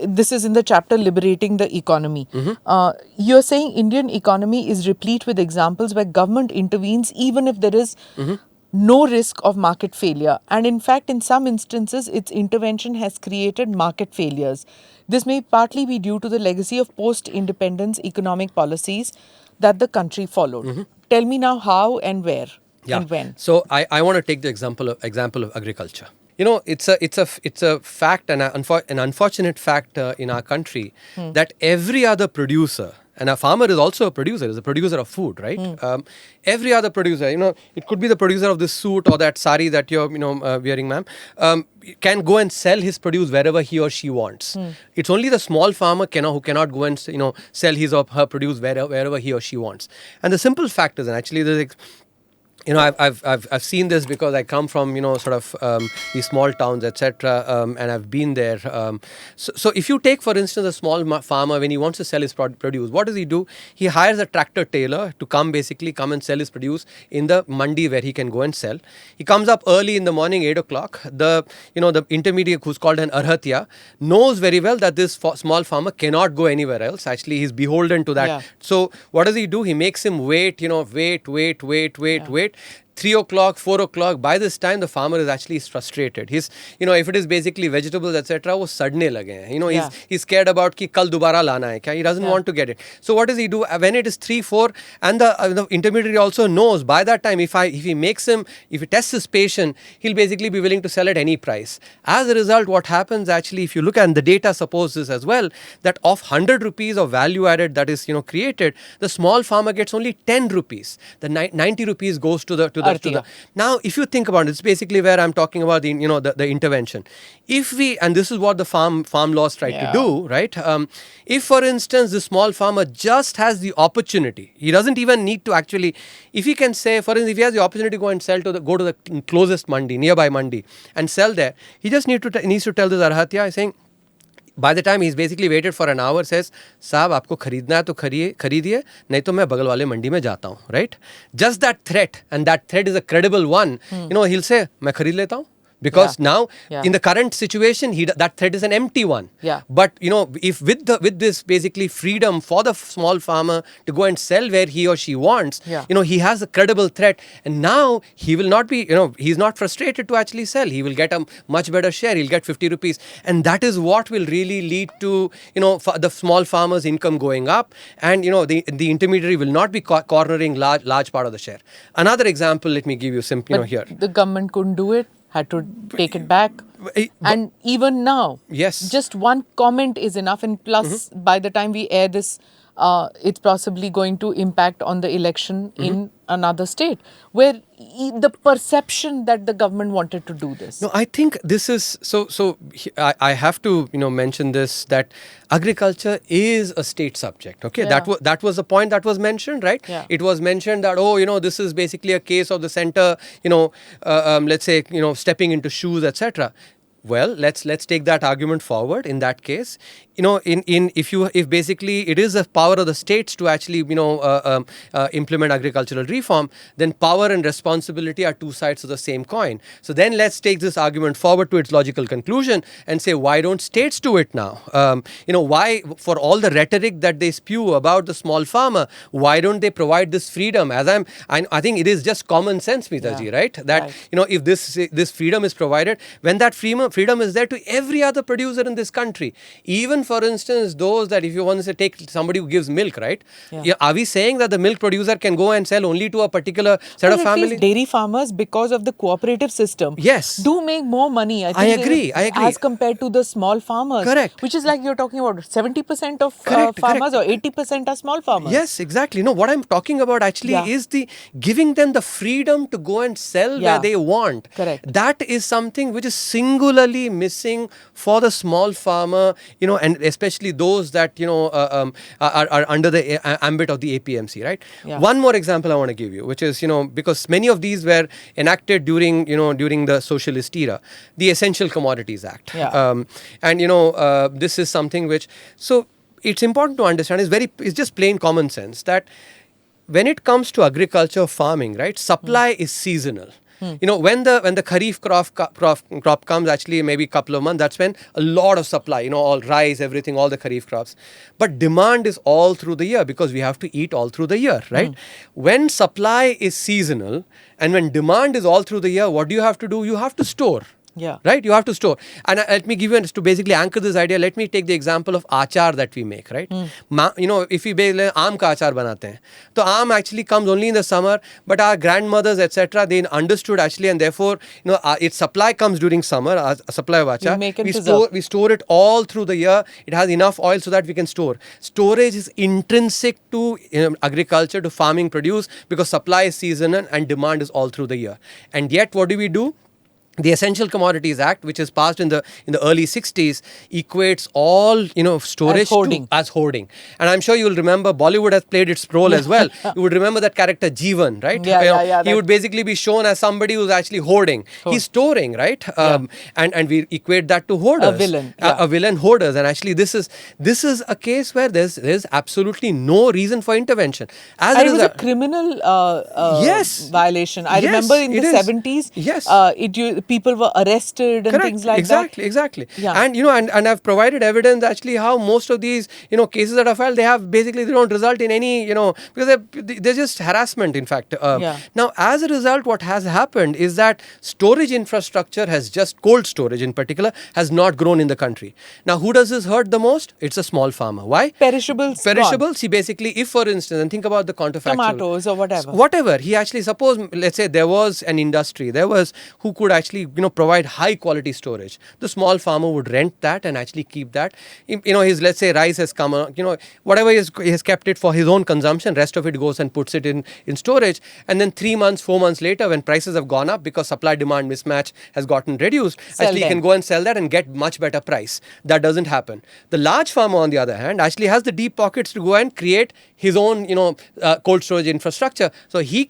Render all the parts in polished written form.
this is in the chapter Liberating the Economy. You're saying Indian economy is replete with examples where government intervenes even if there is no risk of market failure. And in fact, in some instances, its intervention has created market failures. This may partly be due to the legacy of post-independence economic policies that the country followed. Tell me now how and where and when. So I want to take the example of agriculture. It's a fact and an unfortunate fact in our country that every other producer, and a farmer is also a producer, is a producer of food, right? Every other producer, it could be the producer of this suit or that sari that you're, wearing, ma'am, can go and sell his produce wherever he or she wants. It's only the small farmer who cannot go and, sell his or her produce wherever he or she wants. And the simple fact is, and actually there's I've seen this because I come from sort of these small towns, etc., and I've been there. So if you take, for instance, a small farmer, when he wants to sell his produce, what does he do? He hires a tractor trailer to come and sell his produce in the mandi where he can go and sell. He comes up early in the morning, 8 o'clock. The intermediate, who's called an arhatya, knows very well that this small farmer cannot go anywhere else. Actually, he's beholden to that. Yeah. So what does he do? He makes him wait. Wait. 3 o'clock, 4 o'clock, by this time the farmer is actually frustrated. He's, if it is basically vegetables, etc., wo sadne lage hain. He's scared about ki kal dobara lana hai kya. He doesn't want to get it. So what does he do? When it is 3, 4, and the intermediary also knows by that time, if he tests his patient, he'll basically be willing to sell at any price. As a result, what happens actually, if you look at the data, suppose this as well, that of 100 rupees of value added that is, created, the small farmer gets only 10 rupees. The 90 rupees goes to the now, if you think about it, it's basically where I'm talking about the intervention. If we, and this is what the farm laws try to do, right? If, for instance, the small farmer just has the opportunity, he doesn't even need to actually, if he can say, for instance, if he has the opportunity to go and sell go to the closest mandi, nearby mandi, and sell there, he just needs to tell this arhatya, saying, by the time he's basically waited for an hour, says, साहब आपको खरीदना है तो खरीदिए, नहीं तो मैं बगल वाले मंडी में जाता हूँ, right? Just that threat, and that threat is a credible one. He'll say, मैं खरीद लेता हूँ. Because now, in the current situation, that threat is an empty one. Yeah. But, if with this basically freedom for the small farmer to go and sell where he or she wants, he has a credible threat. And now he will not be, he's not frustrated to actually sell. He will get a much better share. He'll get 50 rupees. And that is what will really lead to, the small farmer's income going up. And, the intermediary will not be cornering large part of the share. Another example, let me give you here. The government couldn't do it. Had to take it back. And even now, just one comment is enough. And plus, by the time we air this, it's possibly going to impact on the election in another state, where the perception that the government wanted to do this. No, I think this is, so I have to, mention this, that agriculture is a state subject, okay? Yeah. That was the point that was mentioned, right? Yeah. It was mentioned that, this is basically a case of the center, let's say, stepping into shoes, etc. Well, let's take that argument forward. In that case, if basically it is the power of the states to actually implement agricultural reform, then power and responsibility are two sides of the same coin. So then let's take this argument forward to its logical conclusion and say, why don't states do it now? Why, for all the rhetoric that they spew about the small farmer, why don't they provide this freedom? I think it is just common sense, Smita ji, right? That if this freedom is provided, when that freedom is there to every other producer in this country, even for instance those that, if you want to say, take somebody who gives milk, right? Are we saying that the milk producer can go and sell only to a particular set of families? Dairy farmers, because of the cooperative system, do make more money. I agree. As compared to the small farmers. Correct. Which is like you're talking about 70% of farmers or 80% are small farmers. Yes, exactly. No, what I'm talking about actually is the giving them the freedom to go and sell where they want. Correct. That is something which is singularly missing for the small farmer, and especially those that, are under the ambit of the APMC, right? Yeah. One more example I want to give you, which is, because many of these were enacted during the socialist era, the Essential Commodities Act. Yeah. This is something which, so it's important to understand, it's just plain common sense that when it comes to agriculture, farming, right, supply is seasonal. When the kharif crop comes, actually maybe a couple of months, that's when a lot of supply, all rice, everything, all the kharif crops. But demand is all through the year because we have to eat all through the year, right? When supply is seasonal and when demand is all through the year, what do you have to do? You have to store. Yeah. Right? You have to store. And let me give you, to basically anchor this idea, let me take the example of achar that we make, right? If we basically aam ka achar banate hain, so aam actually comes only in the summer, but our grandmothers, etc., they understood actually, and therefore, its supply comes during summer, a supply of achar. We store it all through the year. It has enough oil so that we can store. Storage is intrinsic to agriculture, to farming produce, because supply is seasonal and demand is all through the year. And yet, what do? The Essential Commodities Act, which is passed in the early 60s, equates all storage as hoarding. And I'm sure you'll remember Bollywood has played its role as well. You would remember that character Jeevan, right? He would basically be shown as somebody who's actually hoarding. He's storing, right? And we equate that to hoarders. A villain. A villain, hoarders. And actually this is a case where there's absolutely no reason for intervention. And it was a criminal violation. I remember in the 70s. Yes. People were arrested and things like that. Exactly. Yeah. And and I've provided evidence actually how most of these cases that are filed, they don't result in any because they're just harassment, in fact. Now, as a result, what has happened is that storage infrastructure cold storage in particular, has not grown in the country. Now, who does this hurt the most? It's a small farmer. Why? Perishables. See, basically, if for instance, and think about the counterfactual. Tomatoes or whatever. Whatever. He actually, suppose, let's say there was an industry, who could actually provide high quality storage. The small farmer would rent that and actually keep that. His, let's say, rice has come, whatever he has kept it for his own consumption, rest of it goes and puts it in storage. And then 3 months, 4 months later, when prices have gone up because supply demand mismatch has gotten reduced, he can go and sell that and get much better price. That doesn't happen. The large farmer, on the other hand, actually has the deep pockets to go and create his own, cold storage infrastructure. So he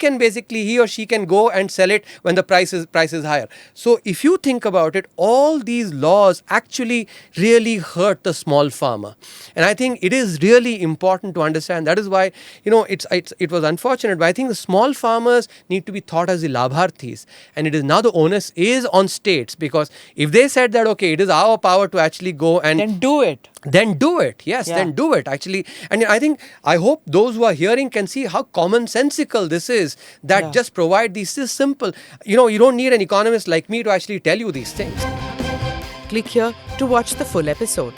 or she can go and sell it when the price is higher. So if you think about it, all these laws actually really hurt the small farmer. And I think it is really important to understand. That is why, it was unfortunate, but I think the small farmers need to be thought as the labharthis. And it is now the onus is on states, because if they said that, okay, it is our power to actually go and... Then do it. Then do it. Yes, then do it, actually. And I hope those who are hearing can see how commonsensical this is, that just provide these. This is simple. You don't need an economist like me to actually tell you these things. Click here to watch the full episode.